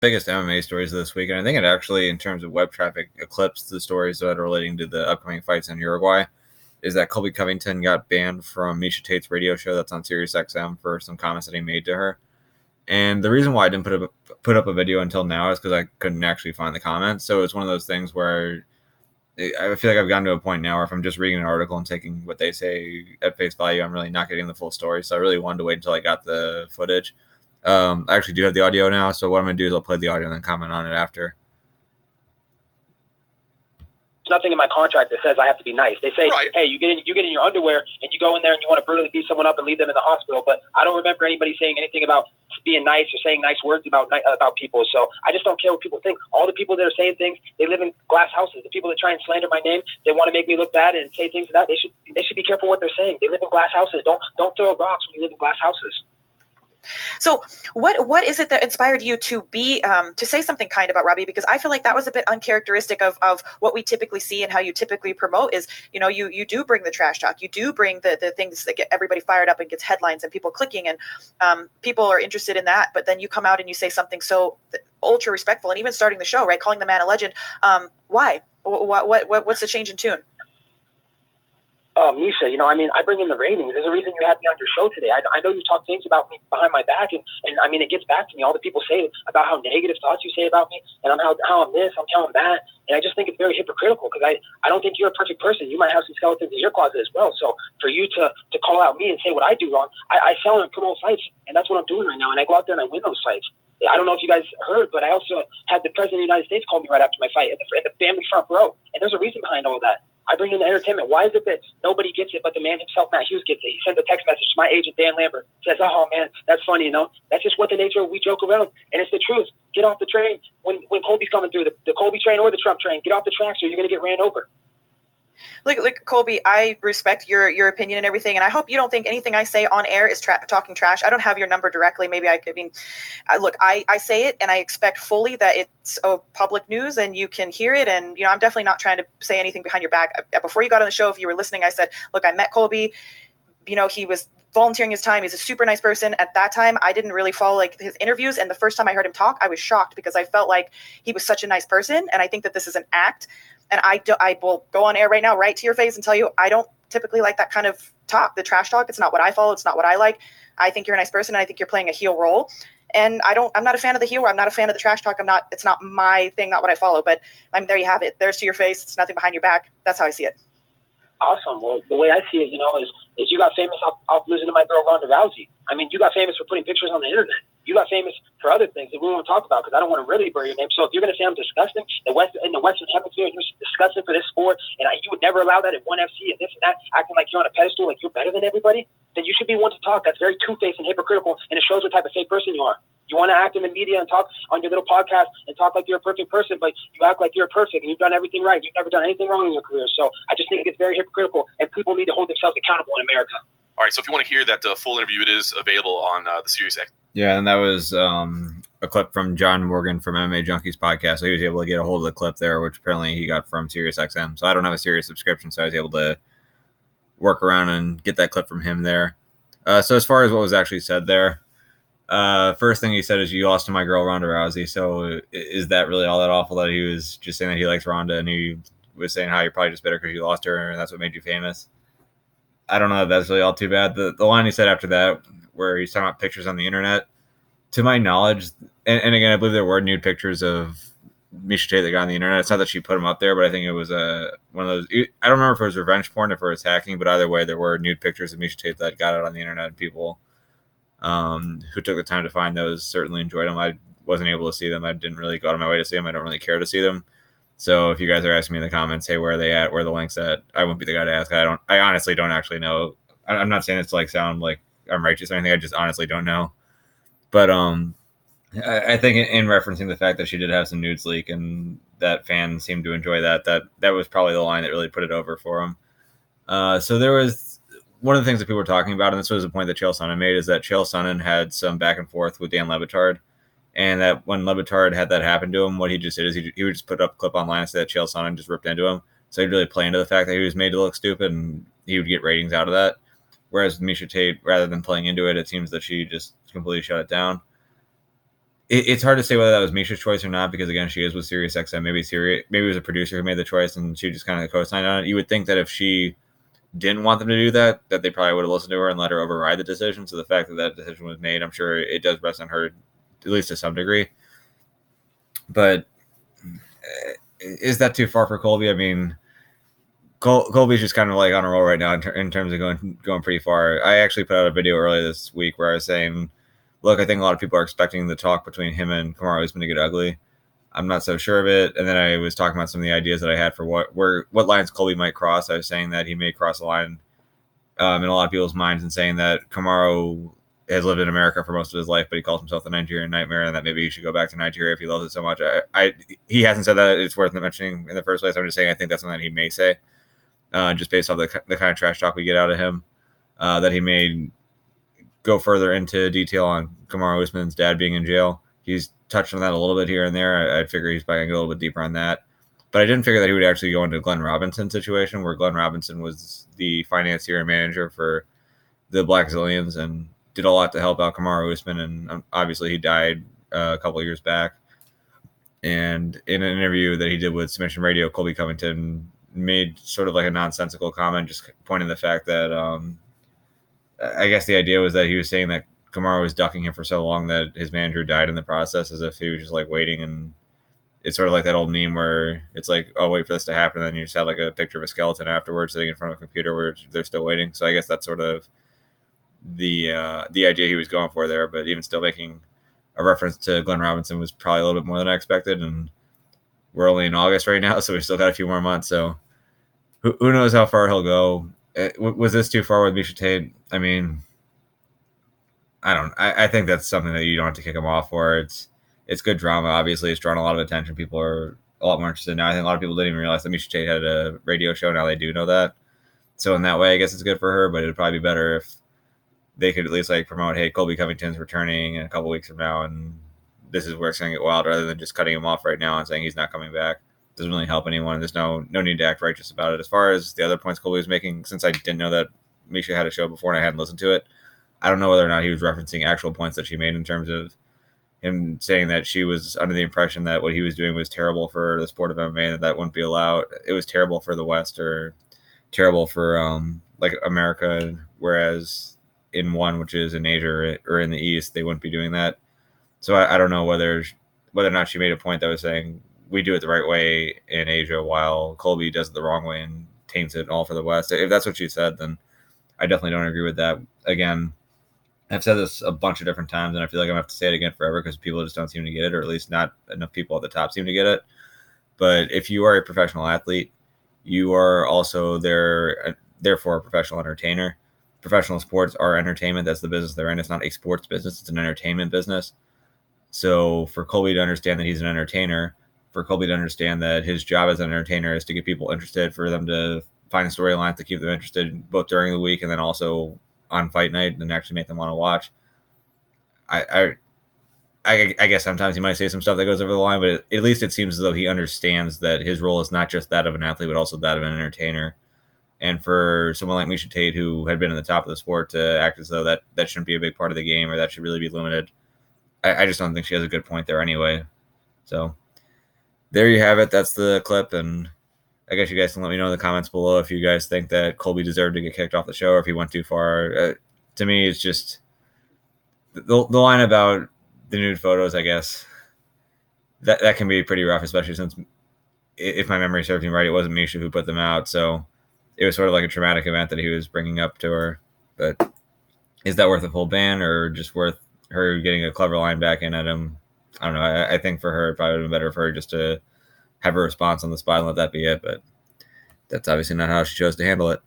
biggest MMA stories of this week, and I think it actually, in terms of web traffic, eclipsed the stories that are relating to the upcoming fights in Uruguay, is that Colby Covington got banned from Miesha Tate's radio show that's on Sirius XM for some comments that he made to her. And the reason why I didn't put up a video until now is because I couldn't actually find the comments. So it's one of those things where I feel like I've gotten to a point now where if I'm just reading an article and taking what they say at face value, I'm really not getting the full story. So I really wanted to wait until I got the footage. I actually do have the audio now, so what I'm going to do is I'll play the audio and then comment on it after. There's nothing in my contract that says I have to be nice. They say, right, hey, you get in your underwear and you go in there and you want to brutally beat someone up and leave them in the hospital. But I don't remember anybody saying anything about being nice or saying nice words about people. So I just don't care what people think. All the people that are saying things, they live in glass houses. The people that try and slander my name, they want to make me look bad and say things like that. They should be careful what they're saying. They live in glass houses. Don't throw rocks when you live in glass houses. So what is it that inspired you to be to say something kind about Robbie? Because I feel like that was a bit uncharacteristic of what we typically see and how you typically promote is, you do bring the trash talk. You do bring the things that get everybody fired up and gets headlines and people clicking and people are interested in that. But then you come out and you say something so ultra respectful and even starting the show, right? Calling the man a legend. Why? What's the change in tune? Meisha, I bring in the ratings. There's a reason you had me on your show today. I know you talk things about me behind my back, and it gets back to me. All the people say about how negative thoughts you say about me, and how I'm this, I'm how I'm that, and I just think it's very hypocritical because I don't think you're a perfect person. You might have some skeletons in your closet as well. So for you to call out me and say what I do wrong, I sell and promote fights, and that's what I'm doing right now, and I go out there and I win those fights. I don't know if you guys heard, but I also had the President of the United States call me right after my fight at the family front row, and there's a reason behind all that. I bring in the entertainment. Why is it that nobody gets it but the man himself, Matt Hughes, gets it? He sends a text message to my agent, Dan Lambert. Says, oh, man, that's funny, That's just what the nature of we joke around. And it's the truth. Get off the train when Colby's coming through, the Colby train or the Trump train. Get off the tracks or you're going to get ran over. Look, Colby, I respect your opinion and everything, and I hope you don't think anything I say on air is talking trash. I don't have your number directly. Maybe I say it, and I expect fully that it's public news, and you can hear it. And I'm definitely not trying to say anything behind your back. Before you got on the show, if you were listening, I said, look, I met Colby. He was volunteering his time. He's a super nice person. At that time, I didn't really follow his interviews, and the first time I heard him talk, I was shocked because I felt like he was such a nice person, and I think that this is an act. And I will go on air right now, right to your face, and tell you I don't typically like that kind of talk, the trash talk. It's not what I follow. It's not what I like. I think you're a nice person, and I think you're playing a heel role. And I'm not a fan of the heel. I'm not a fan of the trash talk. It's not my thing, not what I follow. But there you have it. There's to your face. It's nothing behind your back. That's how I see it. Awesome. Well, the way I see it, is you got famous off losing to my girl Ronda Rousey. You got famous for putting pictures on the internet. You got famous for other things that we won't talk about because I don't want to really bury your name. So if you're going to say I'm disgusting in the Western Hemisphere, you're disgusting for this sport, and you would never allow that at ONE FC and this and that, acting like you're on a pedestal, like you're better than everybody, then you should be one to talk. That's very two-faced and hypocritical, and it shows what type of fake person you are. You want to act in the media and talk on your little podcast and talk like you're a perfect person, but you act like you're perfect and you've done everything right. You've never done anything wrong in your career. So I just think it's very hypocritical, and people need to hold themselves accountable in America. All right, so if you want to hear that full interview, it is available on the Sirius X. Yeah, and that was a clip from John Morgan from MMA Junkies podcast. So he was able to get a hold of the clip there, which apparently he got from Sirius XM. So I don't have a Sirius subscription, so I was able to work around and get that clip from him there. So as far as what was actually said there, first thing he said is, you lost to my girl Ronda Rousey. So is that really all that awful that he was just saying that he likes Ronda and he was saying how you're probably just bitter because you lost her and that's what made you famous? I don't know if that's really all too bad. The line he said after that, where he's talking about pictures on the internet, to my knowledge, and again, I believe there were nude pictures of Miesha Tate that got on the internet. It's not that she put them up there, but I think it was one of those. I don't remember if it was revenge porn, if it was hacking, but either way, there were nude pictures of Miesha Tate that got out on the internet, and people who took the time to find those certainly enjoyed them. I wasn't able to see them. I didn't really go out of my way to see them. I don't really care to see them. So if you guys are asking me in the comments, hey, where are they at? Where are the links at? I wouldn't be the guy to ask. I honestly don't actually know. I'm not saying it's to sound like I'm righteous or anything. I just honestly don't know. But I think in referencing the fact that she did have some nudes leak and that fans seemed to enjoy that was probably the line that really put it over for him. So there was one of the things that people were talking about, and this was a point that Chael Sonnen made, is that Chael Sonnen had some back and forth with Dan Le Batard. And that when Le Batard had that happen to him, what he just did is he would just put up a clip online and say that Chael Sonnen just ripped into him. So he'd really play into the fact that he was made to look stupid, and he would get ratings out of that. Whereas Miesha Tate, rather than playing into it, it seems that she just completely shut it down. it's hard to say whether that was Miesha's choice or not, because again, she is with Sirius XM. Maybe it was a producer who made the choice and she just kind of co-signed on it. You would think that if she didn't want them to do that they probably would have listened to her and let her override the decision. So the fact that decision was made, I'm sure it does rest on her, at least to some degree. But is that too far for Colby? I mean, Colby's just kind of like on a roll right now in terms of going pretty far. I actually put out a video earlier this week where I was saying, look, I think a lot of people are expecting the talk between him and Kamaru Usman to get ugly. I'm not so sure of it. And then I was talking about some of the ideas that I had for what lines Colby might cross. I was saying that he may cross a line in a lot of people's minds, and saying that Kamaru has lived in America for most of his life, but he calls himself the Nigerian Nightmare, and that maybe he should go back to Nigeria if he loves it so much. He hasn't said that it's worth mentioning in the first place. I'm just saying I think that's something that he may say, just based off the kind of trash talk we get out of him, that he may go further into detail on Kamaru Usman's dad being in jail. He's touched on that a little bit here and there. I figure he's probably going to go a little bit deeper on that. But I didn't figure that he would actually go into Glenn Robinson's situation, where Glenn Robinson was the financier and manager for the Black Zillions and did a lot to help out Kamaru Usman. And obviously he died a couple of years back. And in an interview that he did with Submission Radio, Colby Covington made sort of like a nonsensical comment, just pointing the fact that I guess the idea was that he was saying that Kamaru was ducking him for so long that his manager died in the process, as if he was just like waiting. And it's sort of like that old meme where it's like, oh, wait for this to happen, and then you just have like a picture of a skeleton afterwards sitting in front of a computer where they're still waiting. So I guess that's sort of the idea he was going for there. But even still, making a reference to Glenn Robinson was probably a little bit more than I expected. And we're only in August right now, so we've still got a few more months. So who knows how far he'll go. Was this too far with Miesha Tate? I mean, I think that's something that you don't have to kick him off for. It's good drama. Obviously, it's drawn a lot of attention. People are a lot more interested now. I think a lot of people didn't even realize that Miesha Tate had a radio show. Now they do know that. So in that way, I guess it's good for her. But it would probably be better if they could at least like promote, hey, Colby Covington's returning in a couple weeks from now, and this is where it's going to get wild, rather than just cutting him off right now and saying he's not coming back. Doesn't really help anyone. There's no need to act righteous about it. As far as the other points Colby was making, since I didn't know that Miesha had a show before and I hadn't listened to it, I don't know whether or not he was referencing actual points that she made in terms of him saying that she was under the impression that what he was doing was terrible for the sport of MMA, and that wouldn't be allowed. It was terrible for the West, or terrible for like America, whereas in one, which is in Asia or in the East, they wouldn't be doing that. So I don't know whether or not she made a point that was saying we do it the right way in Asia while Colby does it the wrong way and taints it all for the West. If that's what she said, then I definitely don't agree with that. Again, I've said this a bunch of different times, and I feel like I'm going to have to say it again forever because people just don't seem to get it, or at least not enough people at the top seem to get it. But if you are a professional athlete, you are also therefore a professional entertainer. Professional sports are entertainment. That's the business they're in. It's not a sports business. It's an entertainment business. So for Colby to understand that he's an entertainer, for Colby to understand that his job as an entertainer is to get people interested, for them to find storylines to keep them interested both during the week and then also on fight night and actually make them want to watch. I guess sometimes he might say some stuff that goes over the line, but at least it seems as though he understands that his role is not just that of an athlete, but also that of an entertainer. And for someone like Miesha Tate, who had been at the top of the sport, to act as though that shouldn't be a big part of the game, or that should really be limited, I just don't think she has a good point there anyway. So there you have it. That's the clip. And I guess you guys can let me know in the comments below if you guys think that Colby deserved to get kicked off the show or if he went too far. To me, it's just the line about the nude photos, I guess, that can be pretty rough, especially since, if my memory serves me right, it wasn't Miesha who put them out. So it was sort of like a traumatic event that he was bringing up to her. But is that worth a full ban, or just worth her getting a clever line back in at him? I don't know. I think for her, it probably would have been better for her just to have a response on the spot and let that be it. But that's obviously not how she chose to handle it.